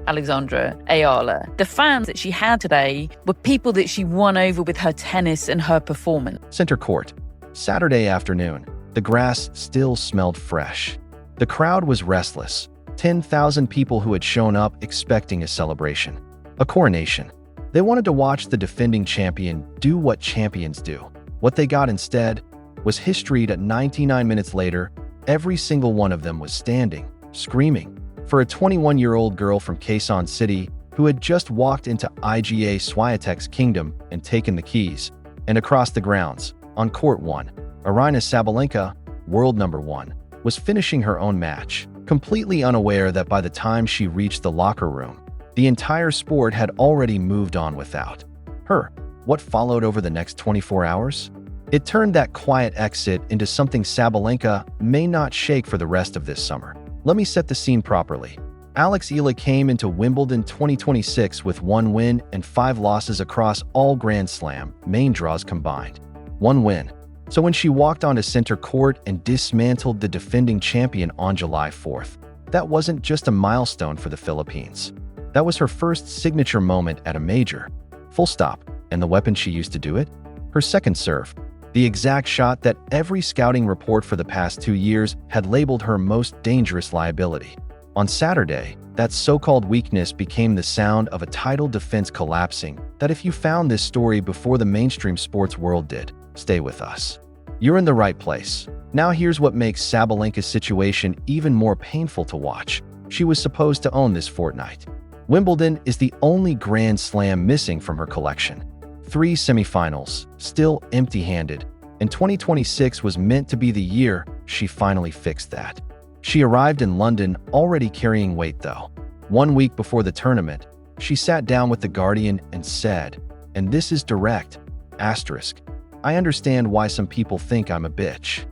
Alexandra Eala. The fans that she had today were people that she won over with her tennis and her performance. Center court. Saturday afternoon. The grass still smelled fresh. The crowd was restless. 10,000 people who had shown up expecting a celebration, a coronation. They wanted to watch the defending champion do what champions do. What they got instead was history that 99 minutes later, every single one of them was standing, screaming. For a 21-year-old girl from Quezon City who had just walked into IGA Swiatek's kingdom and taken the keys, and across the grounds, on court 1, Aryna Sabalenka, world number 1, was finishing her own match, completely unaware that by the time she reached the locker room, the entire sport had already moved on without her. What followed over the next 24 hours? It turned that quiet exit into something Sabalenka may not shake for the rest of this summer. Let me set the scene properly. Alex Eala came into Wimbledon 2026 with 1 win and 5 losses across all Grand Slam main draws combined. 1 win. So when she walked onto center court and dismantled the defending champion on July 4th, that wasn't just a milestone for the Philippines. That was her first signature moment at a major. Full stop. And the weapon she used to do it? Her second serve. The exact shot that every scouting report for the past 2 years had labeled her most dangerous liability. On Saturday, that so-called weakness became the sound of a title defense collapsing that if you found this story before the mainstream sports world did, stay with us. You're in the right place. Now here's what makes Sabalenka's situation even more painful to watch. She was supposed to own this fortnight. Wimbledon is the only Grand Slam missing from her collection. 3 semifinals, still empty-handed, and 2026 was meant to be the year she finally fixed that. She arrived in London already carrying weight though. 1 week before the tournament, she sat down with The Guardian and said, and this is direct, asterisk, I understand why some people think I'm a bitch.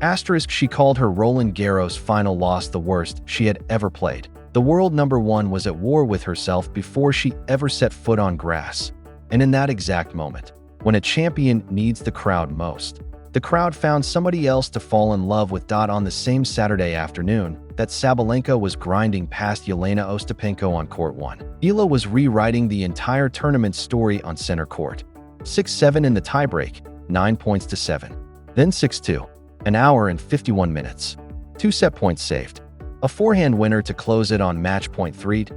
Asterisk, she called her Roland Garros final loss the worst she had ever played. The world number 1 was at war with herself before she ever set foot on grass. And in that exact moment, when a champion needs the crowd most, the crowd found somebody else to fall in love with. On the same Saturday afternoon that Sabalenka was grinding past Yelena Ostapenko on court 1, Eala was rewriting the entire tournament story on center court. 6-7 in the tiebreak, 9 points to 7. Then 6-2, an hour and 51 minutes. 2 set points saved. A forehand winner to close it on match point 3.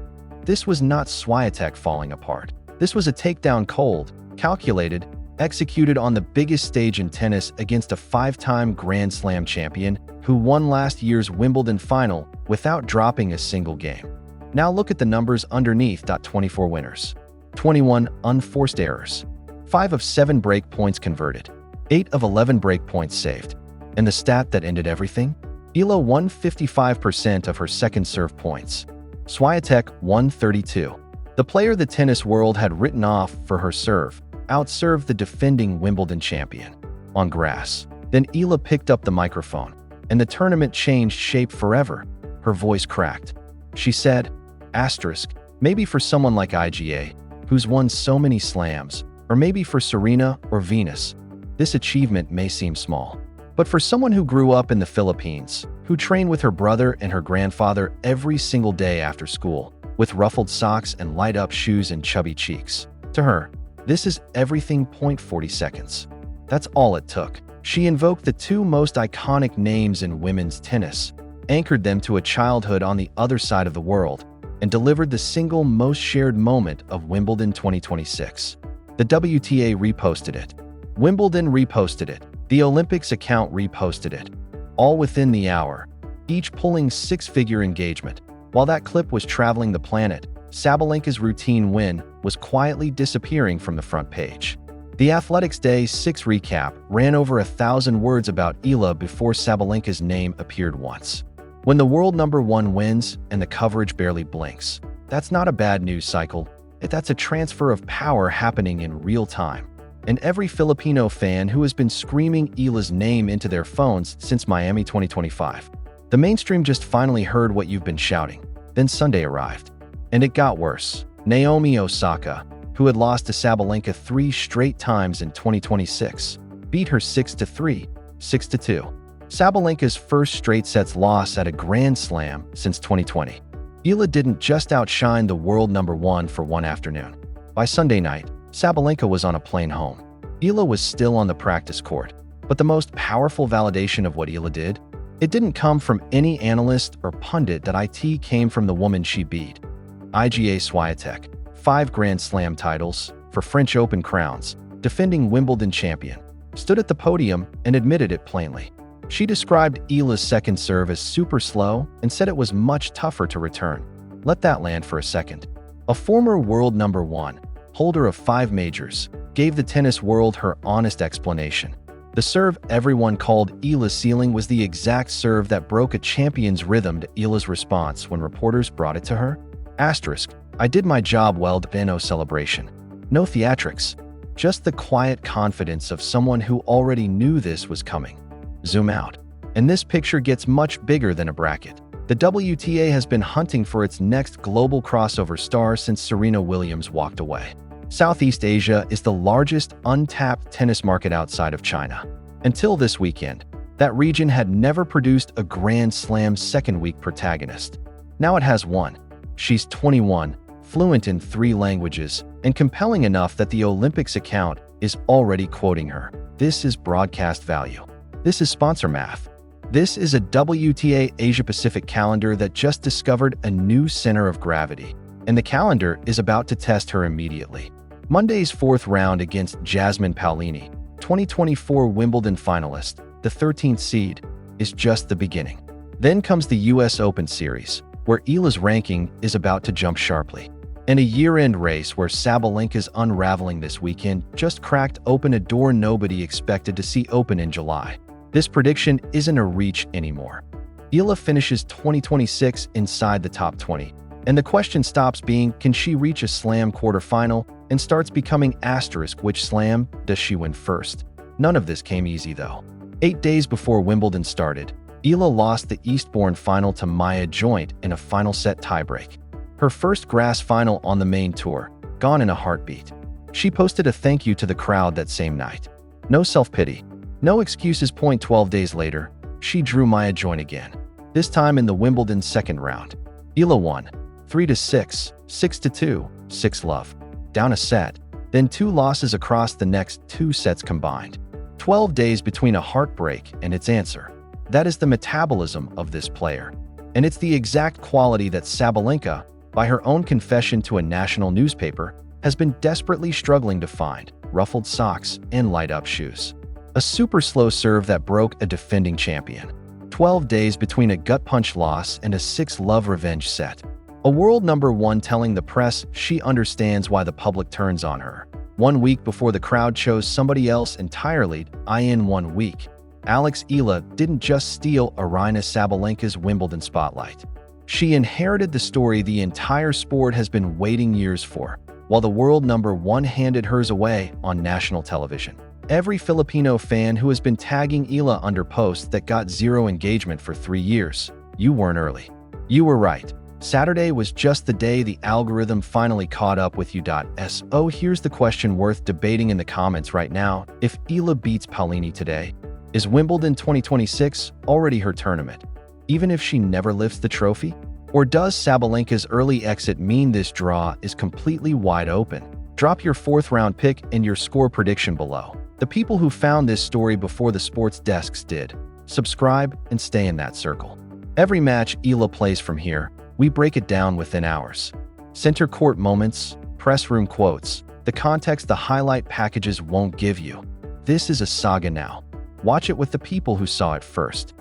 This was not Swiatek falling apart. This was a takedown cold, calculated, executed on the biggest stage in tennis against a 5-time Grand Slam champion who won last year's Wimbledon final without dropping a single game. Now look at the numbers underneath. 24 winners, 21 unforced errors, 5 of 7 break points converted, 8 of 11 break points saved. And the stat that ended everything? Eala won 55% of her second serve points. Swiatek won 32. The player the tennis world had written off for her serve outserved the defending Wimbledon champion on grass. Then Eala picked up the microphone, and the tournament changed shape forever. Her voice cracked. She said, asterisk, maybe for someone like IGA, who's won so many slams, or maybe for Serena or Venus, this achievement may seem small. But for someone who grew up in the Philippines, who trained with her brother and her grandfather every single day after school, with ruffled socks and light-up shoes and chubby cheeks, to her, this is everything. 40 seconds. That's all it took. She invoked the 2 most iconic names in women's tennis, anchored them to a childhood on the other side of the world, and delivered the single most shared moment of Wimbledon 2026. The WTA reposted it. Wimbledon reposted it. The Olympics account reposted it. All within the hour, each pulling 6-figure engagement. While that clip was traveling the planet, Sabalenka's routine win was quietly disappearing from the front page. The Athletics Day 6 recap ran over 1,000 words about Eala before Sabalenka's name appeared once. When the world number 1 wins and the coverage barely blinks, that's not a bad news cycle. That's a transfer of power happening in real time. And every Filipino fan who has been screaming Eala's name into their phones since Miami 2025. The mainstream just finally heard what you've been shouting. Then Sunday arrived. And it got worse. Naomi Osaka, who had lost to Sabalenka 3 straight times in 2026, beat her 6-3, 6-2. Sabalenka's first straight sets loss at a Grand Slam since 2020. Eala didn't just outshine the world number one for one afternoon. By Sunday night, Sabalenka was on a plane home. Eala was still on the practice court, but the most powerful validation of what Eala did? It didn't come from any analyst or pundit. That it came from the woman she beat. Iga Swiatek, 5 Grand Slam titles, for French Open crowns, defending Wimbledon champion, stood at the podium and admitted it plainly. She described Eala's second serve as super slow and said it was much tougher to return. Let that land for a second. A former world number one, holder of 5 majors, gave the tennis world her honest explanation. The serve everyone called Eala's ceiling was the exact serve that broke a champion's rhythm. To Eala's response when reporters brought it to her: I did my job well. No celebration. No theatrics. Just the quiet confidence of someone who already knew this was coming. Zoom out. And this picture gets much bigger than a bracket. The WTA has been hunting for its next global crossover star since Serena Williams walked away. Southeast Asia is the largest untapped tennis market outside of China. Until this weekend, that region had never produced a Grand Slam second-week protagonist. Now it has one. She's 21, fluent in 3 languages, and compelling enough that the Olympics account is already quoting her. This is broadcast value. This is sponsor math. This is a WTA Asia-Pacific calendar that just discovered a new center of gravity, and the calendar is about to test her immediately. Monday's 4th round against Jasmine Paolini, 2024 Wimbledon finalist, the 13th seed, is just the beginning. Then comes the US Open Series, where Eala's ranking is about to jump sharply. And a year-end race where Sabalenka's unraveling this weekend just cracked open a door nobody expected to see open in July. This prediction isn't a reach anymore. Eala finishes 2026 inside the top 20, and the question stops being, can she reach a slam quarterfinal, and starts becoming which slam does she win first? None of this came easy though. 8 days before Wimbledon started, Eala lost the Eastbourne final to Maya Joint in a final set tiebreak. Her first grass final on the main tour, gone in a heartbeat. She posted a thank you to the crowd that same night. No self-pity, no excuses. 12 days later, she drew Maya Joint again, this time in the Wimbledon second round. Eala won 3-6, 6-2, 6-love, down a set, then 2 losses across the next 2 sets combined. 12 days between a heartbreak and its answer. That is the metabolism of this player. And it's the exact quality that Sabalenka, by her own confession to a national newspaper, has been desperately struggling to find: ruffled socks and light-up shoes. A super slow serve that broke a defending champion. 12 days between a gut-punch loss and a 6-love revenge set. A world number one telling the press she understands why the public turns on her. 1 week before the crowd chose somebody else entirely. In 1 week, Alex Eala didn't just steal Aryna Sabalenka's Wimbledon spotlight. She inherited the story the entire sport has been waiting years for, while the world number one handed hers away on national television. Every Filipino fan who has been tagging Eala under posts that got 0 engagement for 3 years, you weren't early. You were right. Saturday was just the day the algorithm finally caught up with you. So here's the question worth debating in the comments right now. If Eala beats Paolini today, is Wimbledon 2026 already her tournament, even if she never lifts the trophy? Or does Sabalenka's early exit mean this draw is completely wide open? Drop your 4th round pick and your score prediction below. The people who found this story before the sports desks did. Subscribe and stay in that circle. Every match Eala plays from here, we break it down within hours. Center court moments, press room quotes, the context the highlight packages won't give you. This is a saga now. Watch it with the people who saw it first.